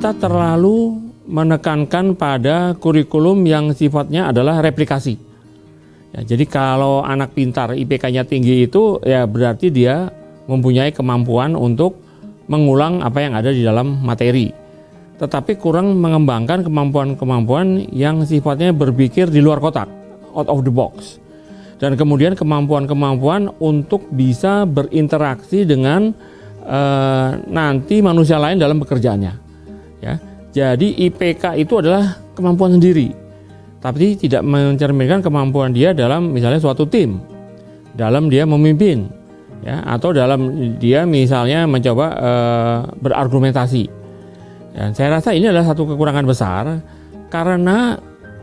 kita terlalu menekankan pada kurikulum yang sifatnya adalah replikasi. Ya, jadi kalau anak pintar IPK-nya tinggi itu ya berarti dia mempunyai kemampuan untuk mengulang apa yang ada di dalam materi. Tetapi kurang mengembangkan kemampuan-kemampuan yang sifatnya berpikir di luar kotak, out of the box. Dan kemudian kemampuan-kemampuan untuk bisa berinteraksi dengan nanti manusia lain dalam pekerjaannya. Ya. Jadi IPK itu adalah kemampuan sendiri, tapi tidak mencerminkan kemampuan dia dalam misalnya suatu tim, dalam dia memimpin, ya, atau dalam dia misalnya mencoba berargumentasi. Dan saya rasa ini adalah satu kekurangan besar karena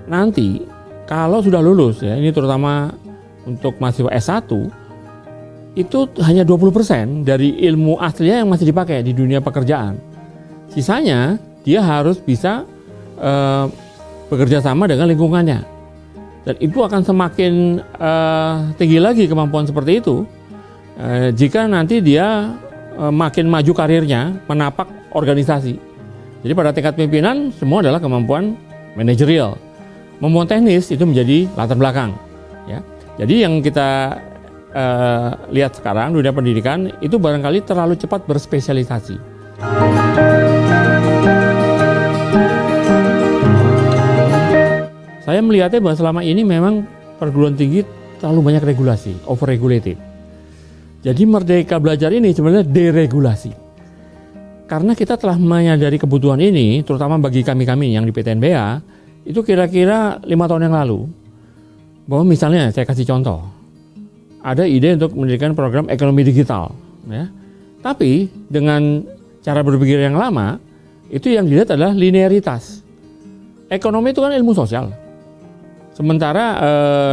nanti kalau sudah lulus, ya, ini terutama untuk mahasiswa S1 itu hanya 20% dari ilmu aslinya yang masih dipakai di dunia pekerjaan. Sisanya dia harus bisa bekerja sama dengan lingkungannya. Dan itu akan semakin tinggi lagi kemampuan seperti itu jika nanti dia makin maju karirnya menapak organisasi. Jadi pada tingkat pimpinan semua adalah kemampuan manajerial. Kemampuan teknis itu menjadi latar belakang. Ya. Jadi yang kita lihat sekarang dunia pendidikan itu barangkali terlalu cepat berspesialisasi. Saya melihatnya bahwa selama ini memang perguruan tinggi terlalu banyak regulasi, overregulated. Jadi Merdeka Belajar ini sebenarnya deregulasi. Karena kita telah menyadari kebutuhan ini, terutama bagi kami-kami yang di PTNBA, itu kira-kira 5 tahun yang lalu, bahwa misalnya saya kasih contoh, ada ide untuk mendirikan program ekonomi digital. Ya. Tapi dengan cara berpikir yang lama, itu yang dilihat adalah linearitas. Ekonomi itu kan ilmu sosial. Sementara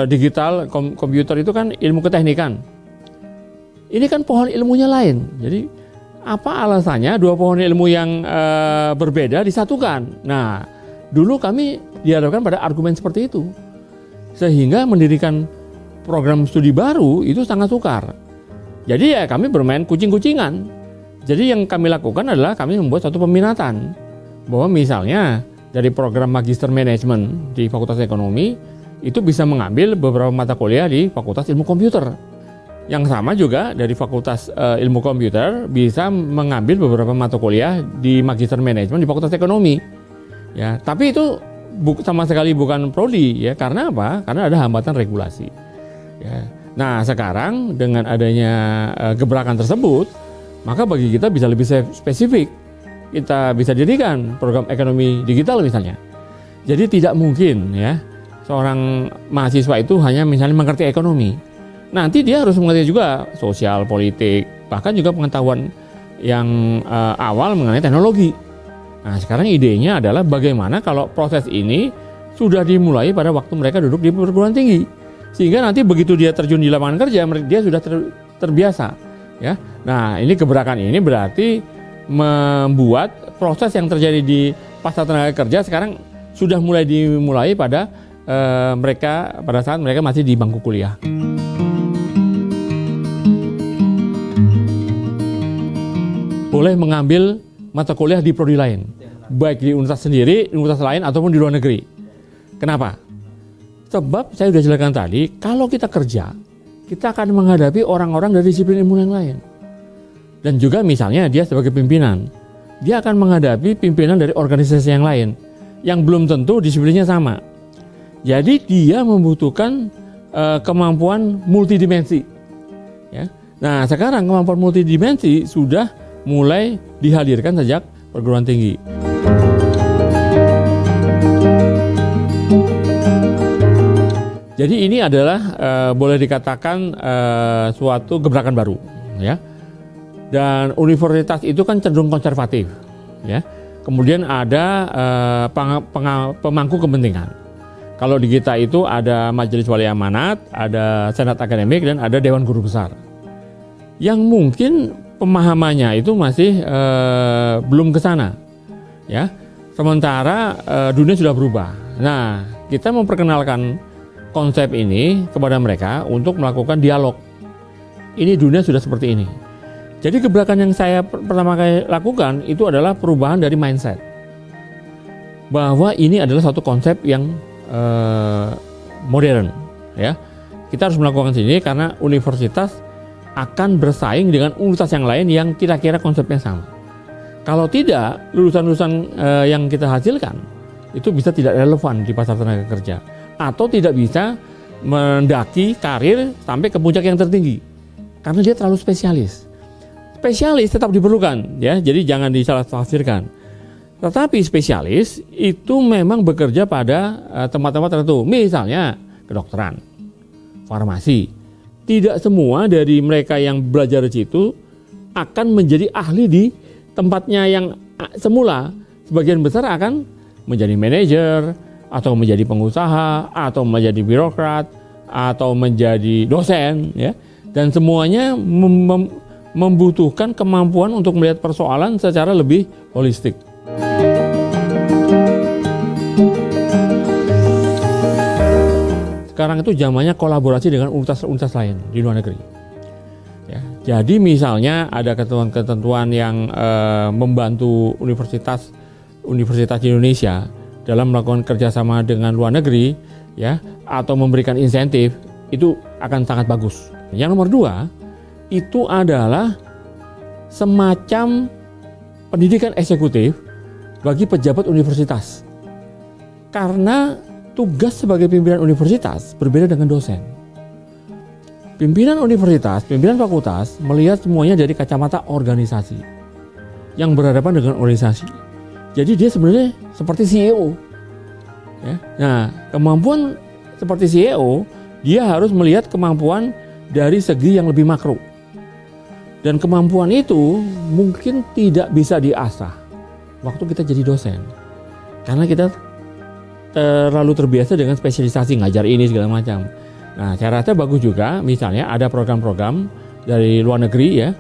digital, komputer itu kan ilmu keteknikan. Ini kan pohon ilmunya lain. Jadi apa alasannya dua pohon ilmu yang berbeda disatukan? Nah, dulu kami dihadapkan pada argumen seperti itu. Sehingga mendirikan program studi baru itu sangat sukar. Jadi ya kami bermain kucing-kucingan. Jadi yang kami lakukan adalah kami membuat satu peminatan. Bahwa misalnya dari program Magister Manajemen di Fakultas Ekonomi, itu bisa mengambil beberapa mata kuliah di Fakultas Ilmu Komputer. Yang sama juga dari Fakultas Ilmu Komputer bisa mengambil beberapa mata kuliah di Magister Manajemen di Fakultas Ekonomi. Ya, tapi itu sama sekali bukan prodi, ya. Karena apa? Karena ada hambatan regulasi. Ya. Nah, sekarang dengan adanya gebrakan tersebut, maka bagi kita bisa lebih spesifik. Kita bisa jadikan program ekonomi digital misalnya. Jadi tidak mungkin, ya, seorang mahasiswa itu hanya misalnya mengerti ekonomi. Nanti dia harus mengerti juga sosial, politik, bahkan juga pengetahuan yang awal mengenai teknologi. Nah, sekarang idenya adalah bagaimana kalau proses ini sudah dimulai pada waktu mereka duduk di perguruan tinggi. Sehingga nanti begitu dia terjun di lapangan kerja, dia sudah terbiasa. Ya. Nah, ini gebrakan ini berarti membuat proses yang terjadi di pasar tenaga kerja sekarang sudah mulai dimulai pada mereka pada saat mereka masih di bangku kuliah. Boleh mengambil mata kuliah di prodi lain, baik di universitas sendiri, universitas lain ataupun di luar negeri. Kenapa? Sebab saya sudah jelaskan tadi, kalau kita kerja, kita akan menghadapi orang-orang dari disiplin ilmu yang lain. Dan juga misalnya dia sebagai pimpinan, dia akan menghadapi pimpinan dari organisasi yang lain, yang belum tentu disiplinnya sama. Jadi dia membutuhkan kemampuan multidimensi. Ya. Nah, sekarang kemampuan multidimensi sudah mulai dihadirkan sejak perguruan tinggi. Jadi ini adalah boleh dikatakan suatu gebrakan baru, ya. Dan universitas itu kan cenderung konservatif, ya. Kemudian ada pemangku kepentingan. Kalau di kita itu ada Majelis Wali Amanat, ada Senat Akademik, dan ada Dewan Guru Besar. Yang mungkin pemahamannya itu masih belum ke sana, ya. Sementara dunia sudah berubah. Nah, kita memperkenalkan konsep ini kepada mereka untuk melakukan dialog. Ini dunia sudah seperti ini. Jadi gebrakan yang saya pertama kali lakukan itu adalah perubahan dari mindset. bahwa ini adalah satu konsep yang modern, ya. Kita harus melakukan ini karena universitas akan bersaing dengan universitas yang lain yang kira-kira konsepnya sama. Kalau tidak, lulusan-lulusan yang kita hasilkan itu bisa tidak relevan di pasar tenaga kerja atau tidak bisa mendaki karir sampai ke puncak yang tertinggi karena dia terlalu spesialis. Spesialis tetap diperlukan, ya. Jadi jangan disalah tafsirkan. Tetapi spesialis itu memang bekerja pada tempat-tempat tertentu, misalnya kedokteran, farmasi. Tidak semua dari mereka yang belajar di situ akan menjadi ahli di tempatnya yang semula. Sebagian besar akan menjadi manajer, atau menjadi pengusaha, atau menjadi birokrat, atau menjadi dosen, ya. Dan semuanya membutuhkan kemampuan untuk melihat persoalan secara lebih holistik. Sekarang itu zamannya kolaborasi dengan universitas lain di luar negeri. Ya, jadi misalnya ada ketentuan-ketentuan yang membantu universitas di Indonesia dalam melakukan kerjasama dengan luar negeri, ya, atau memberikan insentif, itu akan sangat bagus. Yang nomor 2 itu adalah semacam pendidikan eksekutif bagi pejabat universitas. Karena tugas sebagai pimpinan universitas berbeda dengan dosen. Pimpinan universitas, pimpinan fakultas melihat semuanya dari kacamata organisasi yang berhadapan dengan organisasi. Jadi dia sebenarnya seperti CEO. Ya. Nah, kemampuan seperti CEO, dia harus melihat kemampuan dari segi yang lebih makro. Dan kemampuan itu mungkin tidak bisa diasah waktu kita jadi dosen. Karena kita terlalu terbiasa dengan spesialisasi, ngajar ini segala macam. Nah, saya rasa bagus juga misalnya ada program-program dari luar negeri, ya,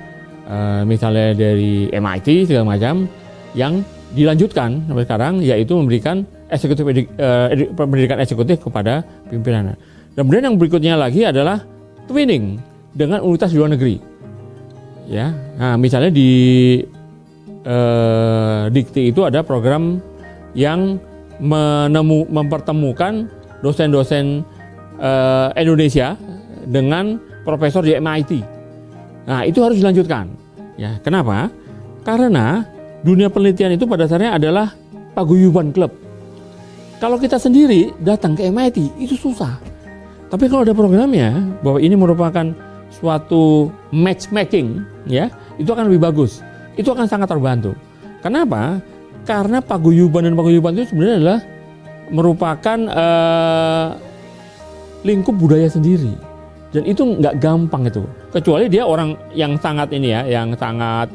misalnya dari MIT segala macam yang dilanjutkan sampai sekarang, yaitu memberikan pendidikan eksekutif kepada pimpinan. Kemudian yang berikutnya lagi adalah twinning dengan universitas di luar negeri. Ya, nah misalnya di Dikti itu ada program yang mempertemukan dosen-dosen Indonesia dengan profesor di MIT. Nah, itu harus dilanjutkan. Ya, kenapa? Karena dunia penelitian itu pada dasarnya adalah paguyuban klub. Kalau kita sendiri datang ke MIT itu susah. Tapi kalau ada programnya bahwa ini merupakan suatu matchmaking, ya, itu akan lebih bagus. Itu akan sangat terbantu. Kenapa? Karena paguyuban itu sebenarnya adalah merupakan lingkup budaya sendiri. Dan itu nggak gampang itu. Kecuali dia orang yang sangat ini, ya, yang sangat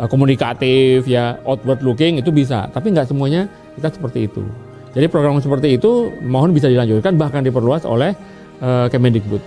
komunikatif, ya, outward looking, itu bisa. Tapi nggak semuanya kita seperti itu. Jadi program seperti itu mohon bisa dilanjutkan, bahkan diperluas oleh Kemendikbud.